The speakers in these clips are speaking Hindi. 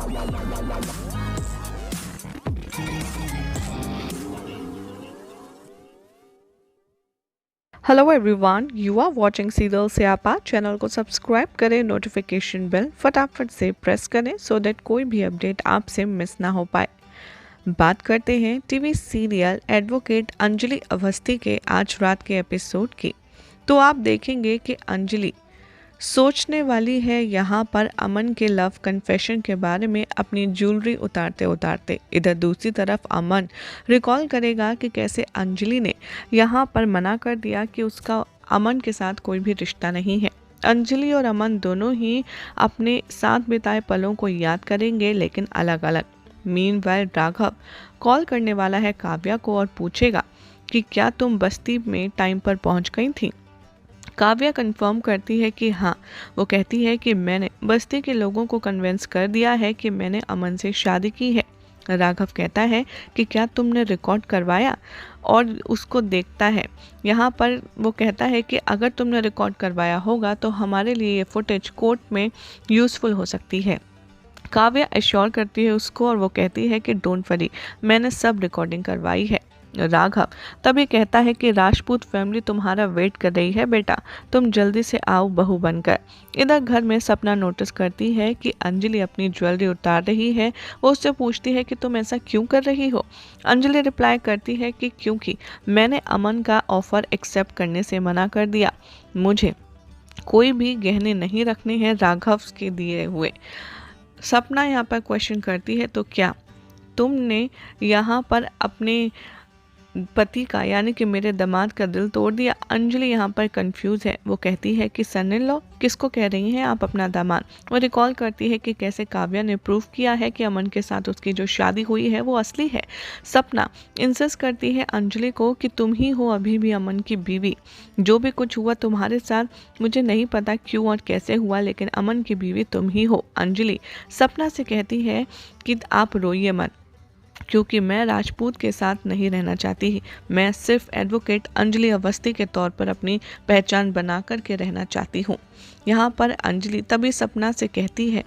Hello everyone, you are watching serial Syapa. Channel को सब्सक्राइब करें, नोटिफिकेशन बेल फटाफट से प्रेस करें सो दैट कोई भी अपडेट आपसे मिस ना हो पाए। बात करते हैं TV serial advocate Anjali Awasthi के आज रात के एपिसोड की। तो आप देखेंगे कि अंजलि सोचने वाली है यहाँ पर अमन के लव कन्फेशन के बारे में अपनी ज्वेलरी उतारते उतारते। इधर दूसरी तरफ अमन रिकॉल करेगा कि कैसे अंजलि ने यहाँ पर मना कर दिया कि उसका अमन के साथ कोई भी रिश्ता नहीं है। अंजलि और अमन दोनों ही अपने साथ बिताए पलों को याद करेंगे, लेकिन अलग अलग। मीनवाइल राघव कॉल करने वाला है काव्या को और पूछेगा कि क्या तुम बस्ती में टाइम पर पहुँच गई थी। काव्या कंफर्म करती है कि हाँ। वो कहती है कि मैंने बस्ती के लोगों को कन्विंस कर दिया है कि मैंने अमन से शादी की है। राघव कहता है कि क्या तुमने रिकॉर्ड करवाया, और उसको देखता है। यहाँ पर वो कहता है कि अगर तुमने रिकॉर्ड करवाया होगा तो हमारे लिए ये फुटेज कोर्ट में यूज़फुल हो सकती है। काव्या एश्योर करती है उसको और वो कहती है कि डोंट वरी, मैंने सब रिकॉर्डिंग करवाई है। राघव तभी कहता है कि राजपूत फैमिली तुम्हारा वेट कर रही है बेटा, तुम जल्दी से आओ बहू बनकर। इधर घर में सपना नोटिस करती है कि अंजलि अपनी ज्वेलरी उतार रही है। वो उससे पूछती है कि तुम ऐसा क्यों कर रही हो। अंजलि रिप्लाई करती है कि क्योंकि मैंने अमन का ऑफर एक्सेप्ट करने से मना कर दिया। मुझे कोई भी गहने नहीं रखने हैं राघव के दिए हुए। सपना यहाँ पर क्वेश्चन करती है, तो क्या तुमने यहाँ पर अपने पति का यानी कि मेरे दामाद का दिल तोड़ दिया। अंजलि यहाँ पर कंफ्यूज है। वो कहती है कि सन इन लॉ किसको कह रही हैं आप अपना दामाद। वो रिकॉल करती है कि कैसे काव्या ने प्रूव किया है कि अमन के साथ उसकी जो शादी हुई है वो असली है। सपना इंसिस्ट करती है अंजलि को कि तुम ही हो अभी भी अमन की बीवी। जो भी कुछ हुआ तुम्हारे साथ मुझे नहीं पता क्यों और कैसे हुआ, लेकिन अमन की बीवी तुम ही हो। अंजलि सपना से कहती है कि आप रोइए मत, क्योंकि मैं राजपूत के साथ नहीं रहना चाहती। मैं सिर्फ एडवोकेट अंजलि अवस्थी के तौर पर अपनी पहचान बना कर के रहना चाहती हूँ। यहाँ पर अंजलि तभी सपना से कहती है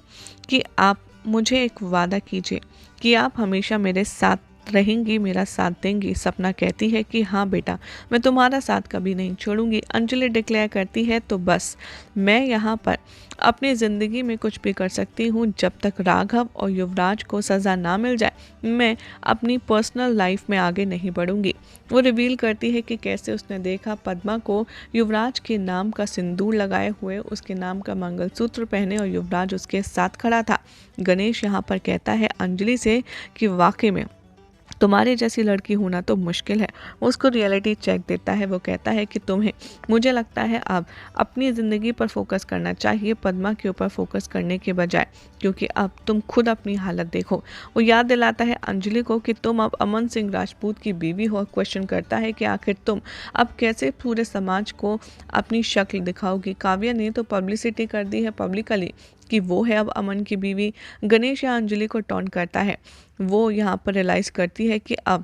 कि आप मुझे एक वादा कीजिए कि आप हमेशा मेरे साथ रहेंगी, मेरा साथ देंगी। सपना कहती है कि हाँ बेटा, मैं तुम्हारा साथ कभी नहीं छोड़ूंगी। अंजलि डिक्लेयर करती है तो बस मैं यहाँ पर अपनी ज़िंदगी में कुछ भी कर सकती हूँ। जब तक राघव और युवराज को सज़ा ना मिल जाए मैं अपनी पर्सनल लाइफ में आगे नहीं बढ़ूंगी। वो रिवील करती है कि कैसे उसने देखा पद्मा को युवराज के नाम का सिंदूर लगाए हुए, उसके नाम का मंगलसूत्र पहने, और युवराज उसके साथ खड़ा था। गणेश यहाँ पर कहता है अंजलि से कि वाकई में तुम्हारी जैसी लड़की होना तो मुश्किल है। वो उसको रियलिटी चेक देता है। वो कहता है कि तुम्हें, मुझे लगता है अब अपनी ज़िंदगी पर फोकस करना चाहिए पद्मा के ऊपर फोकस करने के बजाय, क्योंकि अब तुम खुद अपनी हालत देखो। वो याद दिलाता है अंजलि को कि तुम अब अमन सिंह राजपूत की बीवी हो। क्वेश्चन करता है कि आखिर तुम अब कैसे पूरे समाज को अपनी शक्ल दिखाओगी। काव्या ने तो पब्लिसिटी कर दी है पब्लिकली कि वो है अब अमन की बीवी। गणेश या अंजलि को टॉन्ट करता है। वो यहाँ पर रियलाइज़ करती है कि अब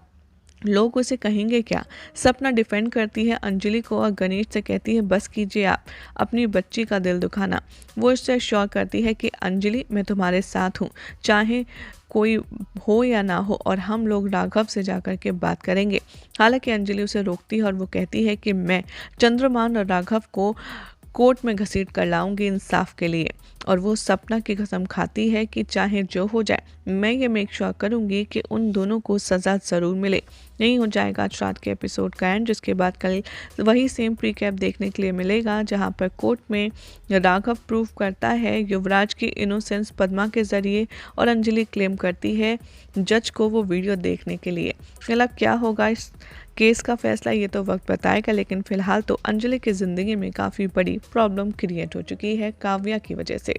लोग उसे कहेंगे क्या। सपना डिफेंड करती है अंजलि को और गणेश से कहती है बस कीजिए आप अपनी बच्ची का दिल दुखाना। वो इससे श्योर करती है कि अंजलि मैं तुम्हारे साथ हूँ, चाहे कोई हो या ना हो, और हम लोग राघव से जाकर के बात करेंगे। हालांकि अंजलि उसे रोकती है और वो कहती है कि मैं चंद्रमान और राघव को कोर्ट में घसीट कर लाऊंगी इंसाफ के लिए। और वो सपना की कसम खाती है कि चाहे जो हो जाए मैं ये मेक श्योर करूंगी कि उन दोनों को सज़ा ज़रूर मिले। यही हो जाएगा आज रात के एपिसोड का एंड, जिसके बाद कल वही सेम प्रीकैप देखने के लिए मिलेगा, जहां पर कोर्ट में राघव प्रूव करता है युवराज की इनोसेंस पद्मा के ज़रिए, और अंजलि क्लेम करती है जज को वो वीडियो देखने के लिए। फिलहाल क्या होगा इस केस का फैसला ये तो वक्त बताएगा, लेकिन फिलहाल तो अंजलि की ज़िंदगी में काफ़ी बड़ी प्रॉब्लम क्रिएट हो चुकी है काव्या की वजह से।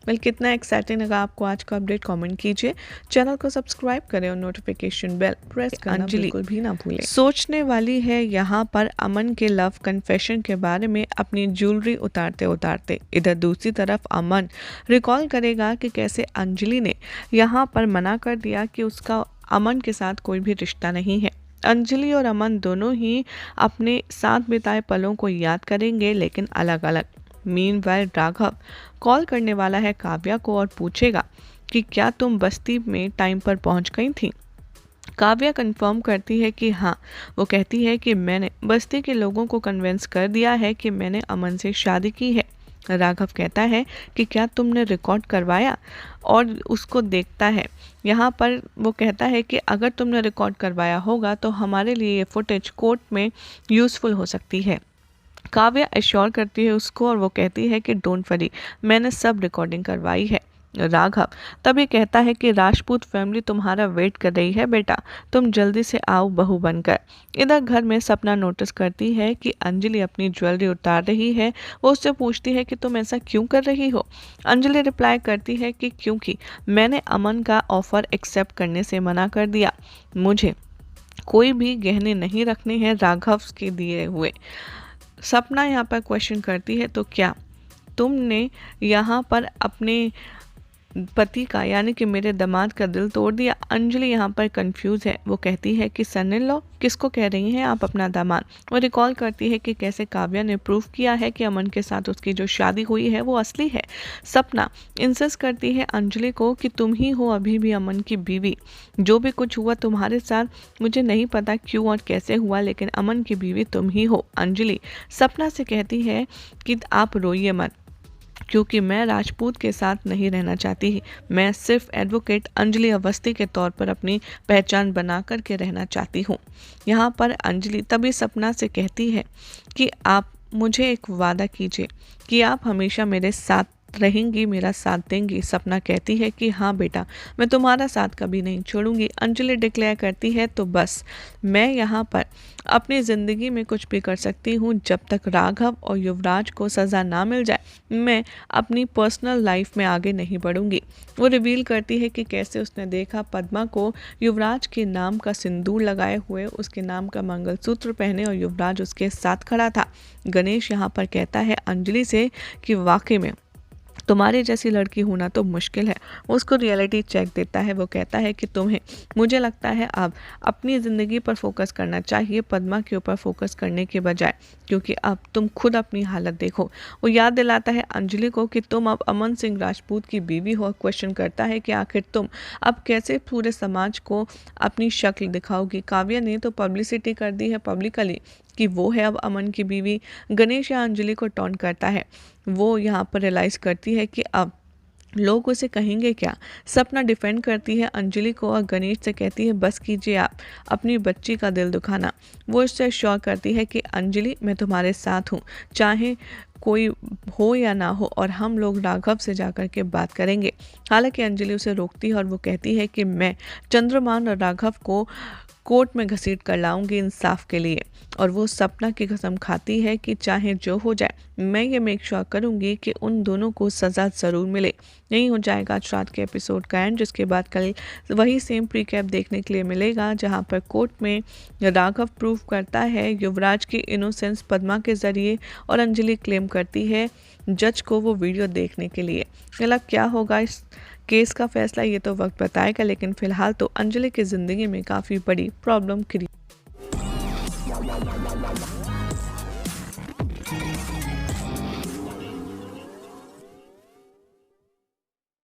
वेल, कितना एक्साइटिंग लगा आपको आज का अपडेट कमेंट कीजिए, चैनल को सब्सक्राइब करें और नोटिफिकेशन बेल प्रेस करना बिल्कुल भी ना भूलें। सोचने वाली है यहाँ पर अमन के लव कन्फेशन के बारे में अपनी ज्वेलरी उतारते उतारते। इधर दूसरी तरफ अमन रिकॉल करेगा कि कैसे अंजलि ने यहाँ पर मना कर दिया कि उसका अमन के साथ कोई भी रिश्ता नहीं है। अंजलि और अमन दोनों ही अपने साथ बिताए पलों को याद करेंगे, लेकिन अलग अलग। मीनवाइल राघव कॉल करने वाला है काव्या को और पूछेगा कि क्या तुम बस्ती में टाइम पर पहुंच गई थी। काव्या कंफर्म करती है कि हाँ। वो कहती है कि मैंने बस्ती के लोगों को कन्विंस कर दिया है कि मैंने अमन से शादी की है। राघव कहता है कि क्या तुमने रिकॉर्ड करवाया, और उसको देखता है। यहाँ पर वो कहता है कि अगर तुमने रिकॉर्ड करवाया होगा तो हमारे लिए ये फुटेज कोर्ट में यूज़फुल हो सकती है। काव्या एश्योर करती है उसको, और वो कहती है कि डोंट वरी, मैंने सब रिकॉर्डिंग करवाई है। राघव तभी कहता है कि राजपूत फैमिली तुम्हारा वेट कर रही है बेटा, तुम जल्दी से आओ बहू बनकर। इधर घर में सपना नोटिस करती है कि अंजलि अपनी ज्वेलरी उतार रही है। वो उससे पूछती है कि तुम ऐसा क्यों कर रही हो। अंजलि रिप्लाई करती है कि क्योंकि मैंने अमन का ऑफर एक्सेप्ट करने से मना कर दिया, मुझे कोई भी गहने नहीं रखने हैं राघव के दिए हुए। सपना यहाँ पर क्वेश्चन करती है, तो क्या तुमने यहाँ पर अपने पति का यानी कि मेरे दामाद का दिल तोड़ दिया। अंजलि यहाँ पर कंफ्यूज है। वो कहती है कि सन इन लॉ किसको कह रही हैं आप अपना दामाद। वो रिकॉल करती है कि कैसे काव्या ने प्रूव किया है कि अमन के साथ उसकी जो शादी हुई है वो असली है। सपना इंसिस्ट करती है अंजलि को कि तुम ही हो अभी भी अमन की बीवी, जो भी कुछ हुआ तुम्हारे साथ मुझे नहीं पता क्यों और कैसे हुआ, लेकिन अमन की बीवी तुम ही हो। अंजलि सपना से कहती है कि आप रोइए मत, क्योंकि मैं राजपूत के साथ नहीं रहना चाहती। मैं सिर्फ एडवोकेट अंजलि अवस्थी के तौर पर अपनी पहचान बना कर के रहना चाहती हूँ। यहाँ पर अंजलि तभी सपना से कहती है कि आप मुझे एक वादा कीजिए कि आप हमेशा मेरे साथ रहेंगी, मेरा साथ देंगी। सपना कहती है कि हाँ बेटा, मैं तुम्हारा साथ कभी नहीं छोड़ूंगी। अंजलि डिक्लेयर करती है, तो बस मैं यहाँ पर अपनी ज़िंदगी में कुछ भी कर सकती हूँ, जब तक राघव और युवराज को सज़ा ना मिल जाए मैं अपनी पर्सनल लाइफ में आगे नहीं बढ़ूंगी। वो रिवील करती है कि कैसे उसने देखा पद्मा को युवराज के नाम का सिंदूर लगाए हुए, उसके नाम का मंगलसूत्र पहने, और युवराज उसके साथ खड़ा था। गणेश यहाँ पर कहता है अंजलि से कि वाकई में तुम्हारी जैसी लड़की होना तो मुश्किल है। उसको रियलिटी चेक देता है। वो कहता है कि तुम्हें, मुझे लगता है अब अपनी ज़िंदगी पर फोकस करना चाहिए पद्मा के ऊपर फोकस करने के बजाय, क्योंकि अब तुम खुद अपनी हालत देखो। वो याद दिलाता है अंजलि को कि तुम अब अमन सिंह राजपूत की बीवी हो। क्वेश्चन करता है कि आखिर तुम अब कैसे पूरे समाज को अपनी शक्ल दिखाओगी। काव्या ने तो पब्लिसिटी कर दी है पब्लिकली कि वो है अब अमन की बीवी। गणेश या अंजलि को टॉन्ट करता है। वो यहाँ पर रियलाइज़ करती है कि अब लोग उसे कहेंगे क्या। सपना डिफेंड करती है अंजलि को और गणेश से कहती है बस कीजिए आप अपनी बच्ची का दिल दुखाना। वो इससे श्योर करती है कि अंजलि मैं तुम्हारे साथ हूँ, चाहे कोई हो या ना हो, और हम लोग राघव से जाकर के बात करेंगे। हालांकि अंजलि उसे रोकती है और वो कहती है कि मैं चंद्रमान और राघव को कोर्ट में घसीट कर लाऊंगी इंसाफ के लिए। और वो सपना की कसम खाती है कि चाहे जो हो जाए मैं ये मेक श्योर करूंगी कि उन दोनों को सज़ा ज़रूर मिले। यही हो जाएगा आज रात के एपिसोड का एंड, जिसके बाद कल वही सेम प्रीकैप देखने के लिए मिलेगा, जहां पर कोर्ट में राघव प्रूव करता है युवराज की इनोसेंस पद्मा के ज़रिए, और अंजलि क्लेम करती है जज को वो वीडियो देखने के लिए। मतलब क्या होगा इस केस का फैसला ये तो वक्त बताएगा, लेकिन फिलहाल तो अंजलि की ज़िंदगी में काफ़ी बड़ी प्रॉब्लम क्रिएट